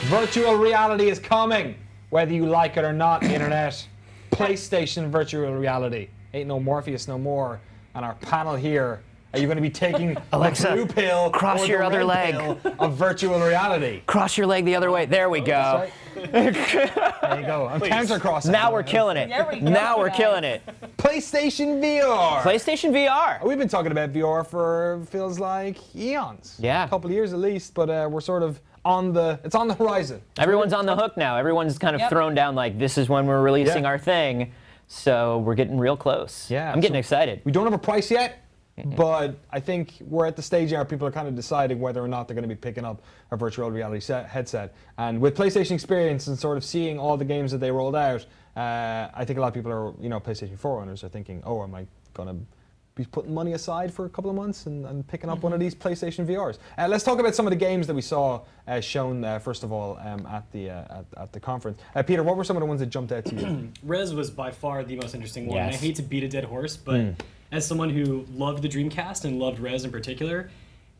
Virtual reality is coming, whether you like it or not, internet. PlayStation virtual reality. Ain't no Morpheus no more. On our panel here, are you going to be taking Alexa, the blue pill cross or your the other red leg pill of virtual reality? Cross your leg the other way. There we go. There you go. I'm counter-crossing. Now we're killing it. There we go, Now we're guys. killing it. PlayStation VR. PlayStation VR. We've been talking about VR for feels like eons. Yeah. A couple of years at least, but we're sort of it's on the horizon. Everyone's on the hook now. Everyone's kind of thrown down like, this is when we're releasing our thing. So we're getting real close. Yeah. I'm getting excited. We don't have a price yet, but I think we're at the stage now where people are kind of deciding whether or not they're going to be picking up a virtual reality headset. And with PlayStation Experience and sort of seeing all the games that they rolled out, I think a lot of people are, PlayStation 4 owners are thinking, oh, am I going to be putting money aside for a couple of months and picking up one of these PlayStation VRs? Let's talk about some of the games that we saw shown, first of all, at the conference. Peter, what were some of the ones that jumped out to you? Rez was by far the most interesting one. Yes. I hate to beat a dead horse, but as someone who loved the Dreamcast and loved Rez in particular,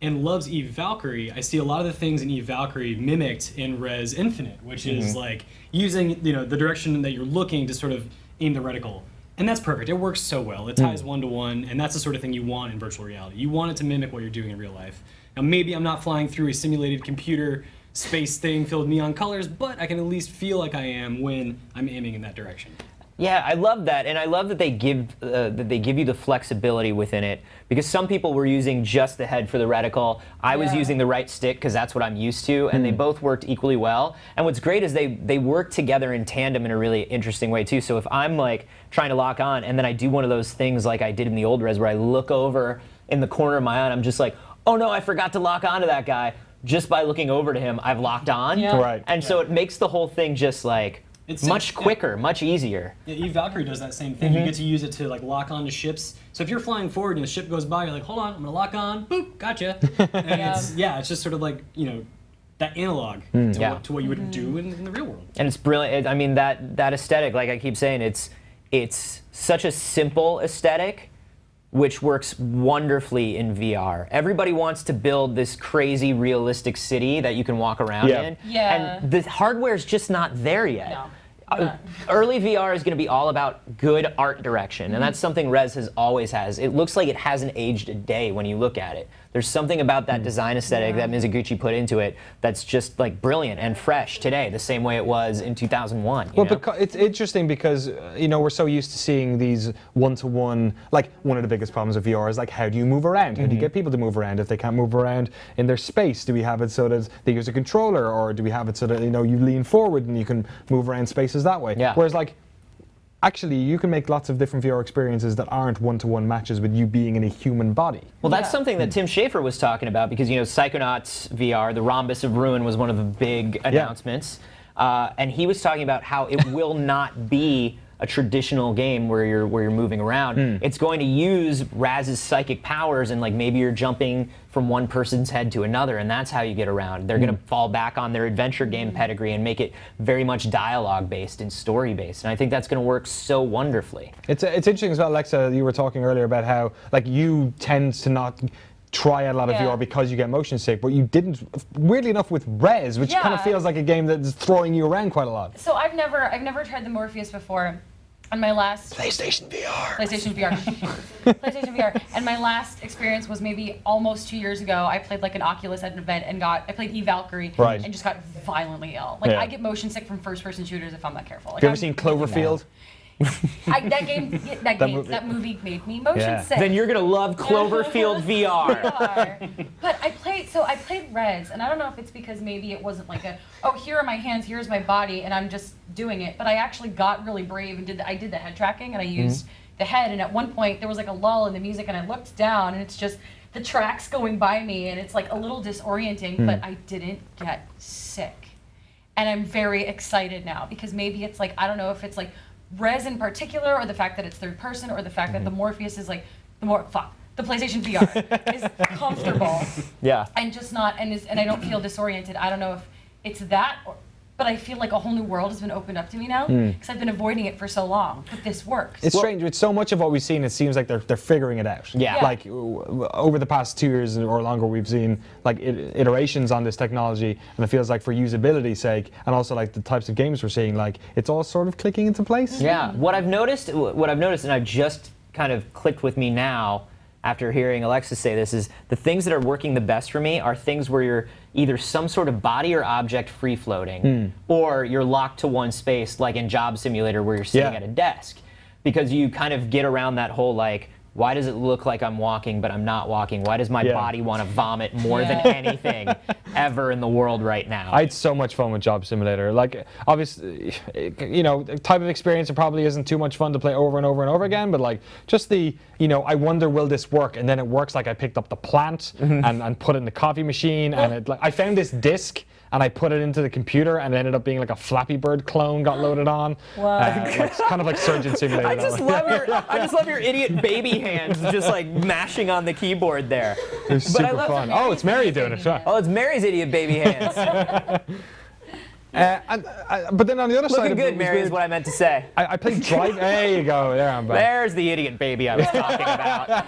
and loves Eve Valkyrie, I see a lot of the things in Eve Valkyrie mimicked in Rez Infinite, which is like using the direction that you're looking to sort of aim the reticle. And that's perfect. It works so well. It ties one-to-one, and that's the sort of thing you want in virtual reality. You want it to mimic what you're doing in real life. Now, maybe I'm not flying through a simulated computer space thing filled with neon colors, but I can at least feel like I am when I'm aiming in that direction. Yeah, I love that, and I love that they give you the flexibility within it, because some people were using just the head for the reticle. I was using the right stick because that's what I'm used to, and they both worked equally well. And what's great is they work together in tandem in a really interesting way too. So if I'm like trying to lock on, and then I do one of those things like I did in the old Res, where I look over in the corner of my eye, and I'm just like, oh no, I forgot to lock onto that guy. Just by looking over to him, I've locked on. Yeah. Right. And so it makes the whole thing just like much quicker, much easier. Yeah, Eve Valkyrie does that same thing. You get to use it to like lock onto ships. So if you're flying forward and the ship goes by, you're like, hold on, I'm gonna lock on, boop, gotcha. And it's just sort of like, that analog to what you would do in the real world. And it's brilliant. I mean, that aesthetic, like I keep saying, it's such a simple aesthetic, which works wonderfully in VR. Everybody wants to build this crazy realistic city that you can walk around in. Yeah. And the hardware's just not there yet. No. Early VR is going to be all about good art direction, and that's something Rez always has. It looks like it hasn't aged a day when you look at it. There's something about that design aesthetic that Mizuguchi put into it that's just like brilliant and fresh today, the same way it was in 2001. Well, it's interesting because we're so used to seeing these one-to-one. Like one of the biggest problems of VR is like, how do you move around? How do you get people to move around if they can't move around in their space? Do we have it so that they use a controller, or do we have it so that you lean forward and you can move around spaces that way? Yeah. Whereas like, actually, you can make lots of different VR experiences that aren't one-to-one matches with you being in a human body. Well, that's something that Tim Schafer was talking about, because Psychonauts VR, the Rhombus of Ruin, was one of the big announcements, and he was talking about how it will not be a traditional game where you're moving around. It's going to use Raz's psychic powers, and like maybe you're jumping from one person's head to another, and that's how you get around. They're going to fall back on their adventure game pedigree and make it very much dialogue based and story based, and I think that's going to work so wonderfully. It's interesting as well, Alexa. You were talking earlier about how like you tend to not try out a lot of VR because you get motion sick, but you didn't, weirdly enough, with Rez, which kind of feels like a game that's throwing you around quite a lot. So I've never tried the Morpheus before. On my last PlayStation VR. PlayStation VR. And my last experience was maybe almost 2 years ago. I played like an Oculus at an event and I played Eve Valkyrie and just got violently ill. Like I get motion sick from first-person shooters if I'm not careful. Like, Have you ever seen Cloverfield? That movie made me motion sick. Then you're gonna love Cloverfield VR. But I played Rez, and I don't know if it's because maybe it wasn't like here are my hands, here's my body, and I'm just doing it. But I actually got really brave and I did the head tracking, and I used the head. And at one point there was like a lull in the music, and I looked down, and it's just the tracks going by me, and it's like a little disorienting. But I didn't get sick, and I'm very excited now because maybe it's like, I don't know if it's like Rez in particular, or the fact that it's third person, or the fact that the Morpheus is like the PlayStation VR is comfortable. Yeah. And just not, and I don't feel disoriented. I don't know if it's that, but I feel like a whole new world has been opened up to me now because I've been avoiding it for so long. But this works. It's strange. With so much of what we've seen, it seems like they're figuring it out. Yeah. Like over the past 2 years or longer, we've seen like iterations on this technology, and it feels like for usability's sake, and also like the types of games we're seeing, like it's all sort of clicking into place. Yeah. What I've noticed, and I've just kind of clicked with me now after hearing Alexis say this, is the things that are working the best for me are things where you're either some sort of body or object free floating, or you're locked to one space, like in Job Simulator where you're sitting at a desk, because you kind of get around that whole like, why does it look like I'm walking but I'm not walking? Why does my body want to vomit more than anything ever in the world right now? I had so much fun with Job Simulator. Like, obviously, you know, the type of experience, it probably isn't too much fun to play over and over and over again, but like, just the, you know, I wonder, will this work? And then it works. Like, I picked up the plant and put it in the coffee machine, and it, like, I found this disc, and I put it into the computer, and it ended up being like a Flappy Bird clone got loaded on. Like, kind of like Surgeon Simulator. I just love your idiot baby hands just like mashing on the keyboard there. It's super fun. Oh, it's Mary doing it. Sure. Oh, it's Mary's idiot baby hands. But then on the other side Looking of good, it, Mary, is what I meant to say. I played Drive. There you go. There I'm back. There's the idiot baby I was talking about.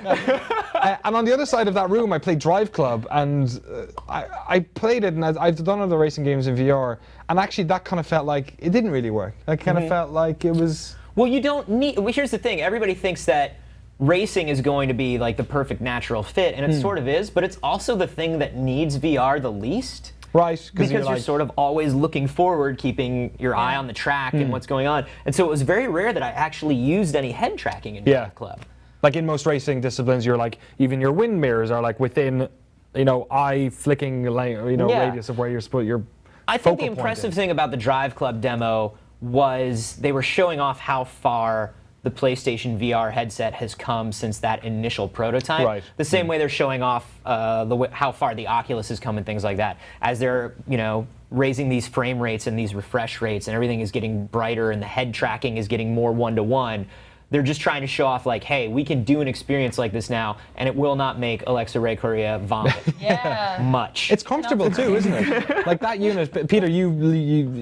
And on the other side of that room, I played Drive Club, and I played it, and I've done other racing games in VR, and actually that kind of felt like it didn't really work. That kind of felt like it was. Well, you don't need. Well, here's the thing. Everybody thinks that racing is going to be like the perfect natural fit, and it sort of is, but it's also the thing that needs VR the least. Right, because you're sort of always looking forward, keeping your eye on the track and what's going on. And so it was very rare that I actually used any head tracking in Drive Club. Like in most racing disciplines, you're like, even your wind mirrors are like within, you know, eye flicking, you know, radius of where you're I think the impressive thing about the Drive Club demo was they were showing off how far the PlayStation VR headset has come since that initial prototype. Right. The same way they're showing off how far the Oculus has come and things like that. As they're, you know, raising these frame rates and these refresh rates and everything is getting brighter and the head tracking is getting more one-to-one, they're just trying to show off like, hey, we can do an experience like this now and it will not make Alexa Ray Correa vomit much. It's comfortable too, isn't it? Like that unit, Peter,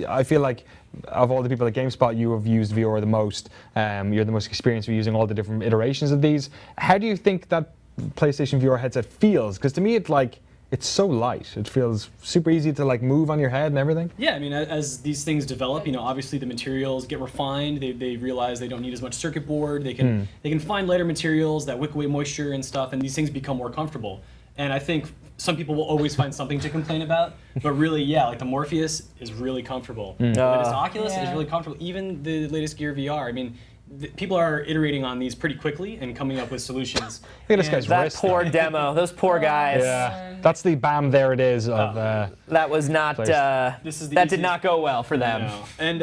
I feel like of all the people at GameSpot, you have used VR the most. You're the most experienced with using all the different iterations of these. How do you think that PlayStation VR headset feels? Because to me, it's so light. It feels super easy to like move on your head and everything. Yeah, I mean, as these things develop, you know, obviously the materials get refined. They realize they don't need as much circuit board. They can find lighter materials that wick away moisture and stuff, and these things become more comfortable. And I think some people will always find something to complain about, but really, yeah, like the Morpheus is really comfortable. The latest Oculus is really comfortable. Even the latest Gear VR. I mean, people are iterating on these pretty quickly and coming up with solutions. Look at this guy's wrist. That poor demo. Those poor guys. Yeah, that's the bam. There it is. Of that was not. That did not go well for them. No. And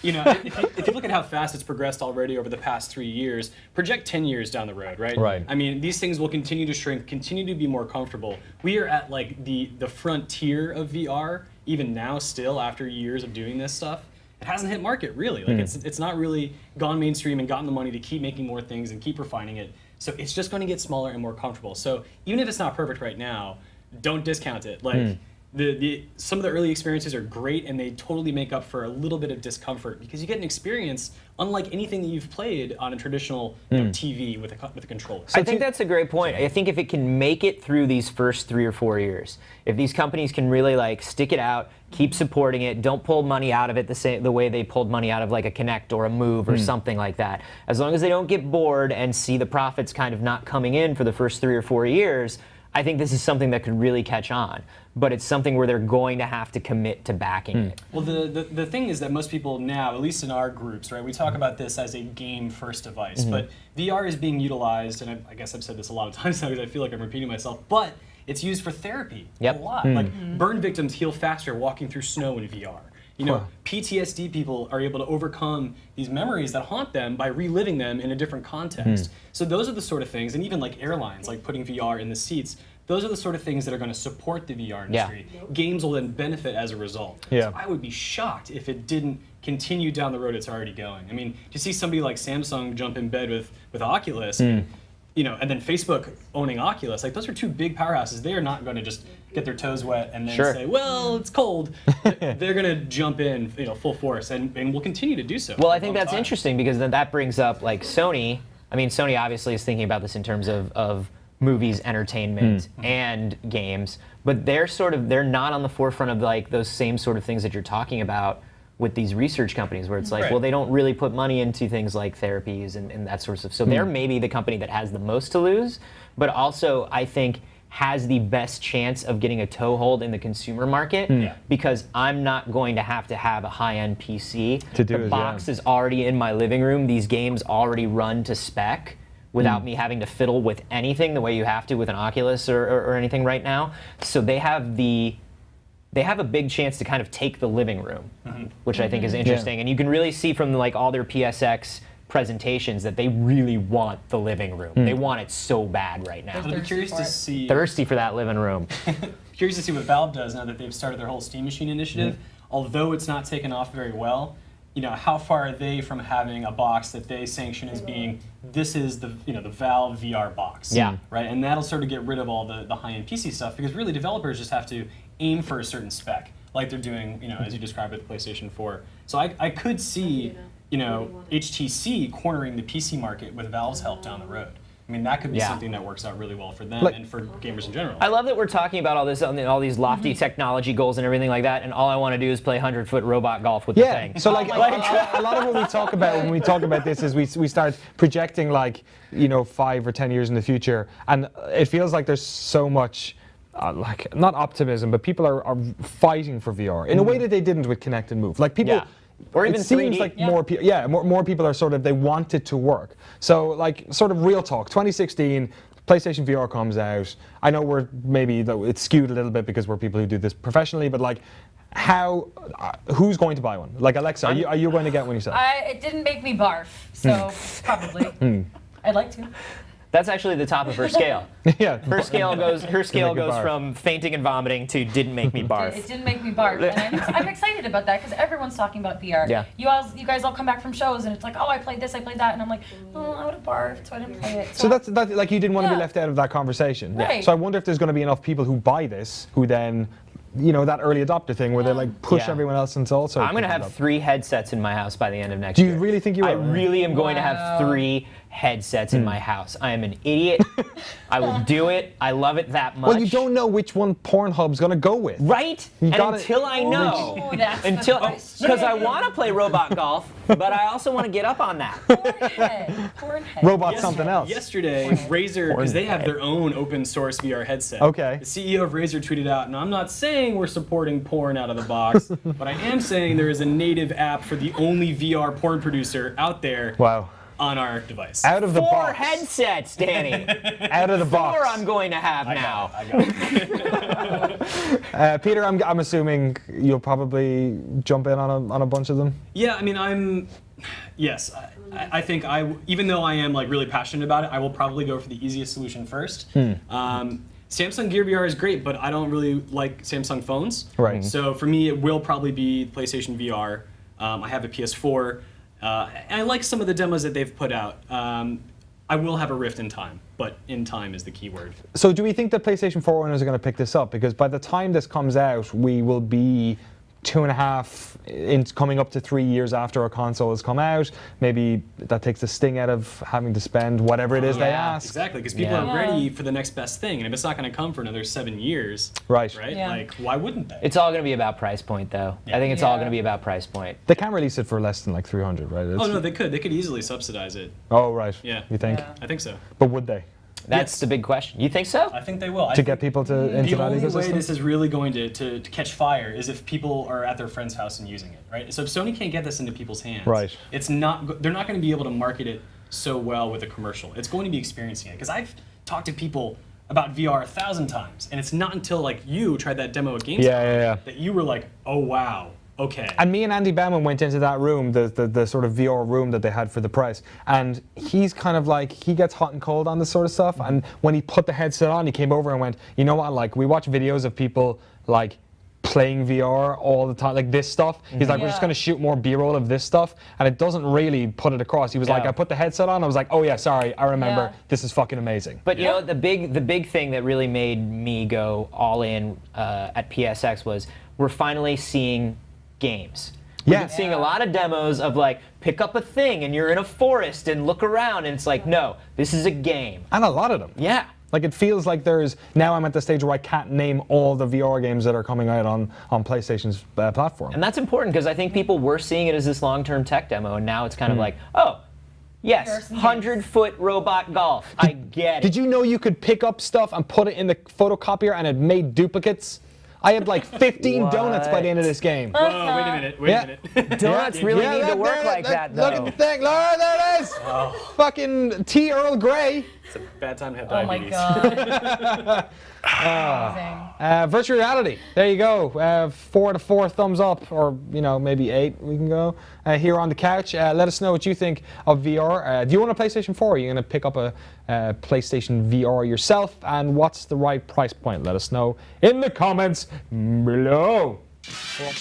you know, if you look at how fast it's progressed already over the past 3 years, project 10 years down the road, right? Right. I mean, these things will continue to shrink, continue to be more comfortable. We are at like the frontier of VR, even now, still after years of doing this stuff. It hasn't hit market, really. Like it's not really gone mainstream and gotten the money to keep making more things and keep refining it. So it's just going to get smaller and more comfortable. So even if it's not perfect right now, don't discount it. Like some of the early experiences are great, and they totally make up for a little bit of discomfort because you get an experience unlike anything that you've played on a traditional TV with a controller. I think that's a great point. I think if it can make it through these first 3 or 4 years, if these companies can really like stick it out, keep supporting it, don't pull money out of it the way they pulled money out of like a Kinect or a Move or something like that. As long as they don't get bored and see the profits kind of not coming in for the first 3 or 4 years, I think this is something that could really catch on. But it's something where they're going to have to commit to backing it. Well, the thing is that most people now, at least in our groups, right, we talk about this as a game-first device, but VR is being utilized, and I guess I've said this a lot of times now because I feel like I'm repeating myself, but it's used for therapy a lot. Like burn victims heal faster walking through snow in VR. You know, PTSD people are able to overcome these memories that haunt them by reliving them in a different context. So those are the sort of things, and even like airlines, like putting VR in the seats, those are the sort of things that are going to support the VR industry. Games will then benefit as a result. So I would be shocked if it didn't continue down the road it's already going. I mean, to see somebody like Samsung jump in bed with Oculus, you know, and then Facebook owning Oculus, like those are two big powerhouses. They are not going to just get their toes wet, and then Sure. say, "Well, it's cold." They're going to jump in, full force, and will continue to do so. Well, for I a think long that's time. interesting because then that brings up like Sony. I mean, Sony obviously is thinking about this in terms of movies, entertainment, and games, but they're not on the forefront of like those same sort of things that you're talking about with these research companies, where it's like, Right. well, they don't really put money into things like therapies and that sort of stuff. So they're maybe the company that has the most to lose, but also I think has the best chance of getting a toehold in the consumer market because I'm not going to have a high-end PC. To do the it, box is already in my living room. These games already run to spec without me having to fiddle with anything the way you have to with an Oculus or anything right now. So they have a big chance to kind of take the living room, which I think is interesting. And you can really see from like all their PSX presentations that they really want the living room. They want it so bad right now. I'd be curious to see. Thirsty for that living room. Curious to see what Valve does now that they've started their whole Steam Machine initiative. Although it's not taken off very well, how far are they from having a box that they sanction as being this is the the Valve VR box? Yeah. Right, and that'll sort of get rid of all the high-end PC stuff because really developers just have to aim for a certain spec, like they're doing as you described with the PlayStation 4. So I could see HTC cornering the PC market with Valve's help down the road. I mean, that could be something that works out really well for them and for gamers in general. I love that we're talking about all this, all these lofty technology goals and everything like that, and all I want to do is play 100-foot robot golf with the thing. So like a lot of what we talk about when we talk about this is we start projecting like 5 or 10 years in the future, and it feels like there's so much like not optimism, but people are fighting for VR in a way that they didn't with Kinect and Move. Like people. Yeah. Or even it seems 3D. like more people are sort of they want it to work. So like sort of real talk. 2016, PlayStation VR comes out. I know it's skewed a little bit because we're people who do this professionally, but like who's going to buy one? Like Alexa, are you going to get one yourself? It didn't make me barf, so probably. I'd like to. That's actually the top of her scale. Yeah. Her scale goes from fainting and vomiting to didn't make me barf. It didn't make me barf, and I'm excited about that because everyone's talking about VR. Yeah. You guys all come back from shows and it's like, oh, I played this, I played that, and I'm like, oh, I would have barfed, so I didn't play it. So that's like you didn't want to be left out of that conversation. Right. So I wonder if there's going to be enough people who buy this who then, that early adopter thing where they like push everyone else into also. I'm going to have 3 headsets in my house by the end of next year. Do you really think you will? I really am going to have 3 headsets in my house. I am an idiot. I will do it. I love it that much. Well, you don't know which one Pornhub's going to go with. Right? And until I know. Ooh, that's the question. Because I want to play robot golf, but I also want to get up on that. Pornhead. Robot something else. Yesterday, Razer, because they have their own open source VR headset. Okay. The CEO of Razer tweeted out, and I'm not saying we're supporting porn out of the box, but I am saying there is a native app for the only VR porn producer out there. Wow. On our device. Out of the 4 box. headsets, Danny. Out of the 4 box. I'm going to have now. I got it. Peter, I'm assuming you'll probably jump in on a bunch of them. Yeah, I mean, yes, I think even though I am like really passionate about it, I will probably go for the easiest solution first. Samsung Gear VR is great, but I don't really like Samsung phones. Right. So for me, it will probably be PlayStation VR. I have a PS4. And I like some of the demos that they've put out. I will have a Rift in time, but in time is the key word. So do we think that PlayStation 4 owners are going to pick this up? Because by the time this comes out, we will be 2.5 coming up to 3 years after a console has come out. Maybe that takes the sting out of having to spend whatever it is they ask. Exactly, because people are ready for the next best thing, and if it's not going to come for another 7 years, right? Yeah. Like, why wouldn't they? It's all going to be about price point, though. I think it's all going to be about price point. They can't release it for less than like 300, right? Oh no, they could. They could easily subsidize it. Oh right. Yeah. You think? I think so. But would they? That's the big question. You think so? I think they will. To get people into that the only ecosystem? way this is really going to catch fire is if people are at their friend's house and using it, right? So if Sony can't get this into people's hands, right, they're not going to be able to market it so well with a commercial. It's going to be experiencing it. Because I've talked to people about VR 1,000 times, and it's not until like you tried that demo at GameSpot that you were like, oh wow. Okay. And me and Andy Bauman went into that room, the sort of VR room that they had for the price, and he's kind of like, he gets hot and cold on this sort of stuff, and when he put the headset on, he came over and went, you know what, like, we watch videos of people, like, playing VR all the time, like this stuff. He's like, we're just going to shoot more B-roll of this stuff, and it doesn't really put it across. He was like, I put the headset on, I was like, oh yeah, sorry, I remember. This is fucking amazing. But you know, the big thing that really made me go all in at PSX was we're finally seeing games. We've been seeing a lot of demos of like, pick up a thing and you're in a forest and look around, and it's like, no, this is a game. And a lot of them. Yeah. Like it feels like now I'm at the stage where I can't name all the VR games that are coming out on PlayStation's platform. And that's important because I think people were seeing it as this long-term tech demo, and now it's kind of like, oh, yes, 100-foot robot golf. I get it. Did you know you could pick up stuff and put it in the photocopier and it made duplicates? I had like 15 donuts by the end of this game. Whoa, wait a minute, wait a minute. Donuts really need to work like that, though. Look at the thing, Laura, there it is! Oh. Fucking tea Earl Grey. It's a bad time to have Oh my diabetes. God. Virtual reality. There you go. 4 to 4 thumbs up, or maybe 8. We can go here on the couch. Let us know what you think of VR. Do you want a PlayStation 4? Are you going to pick up a PlayStation VR yourself? And what's the right price point? Let us know in the comments below. Cool.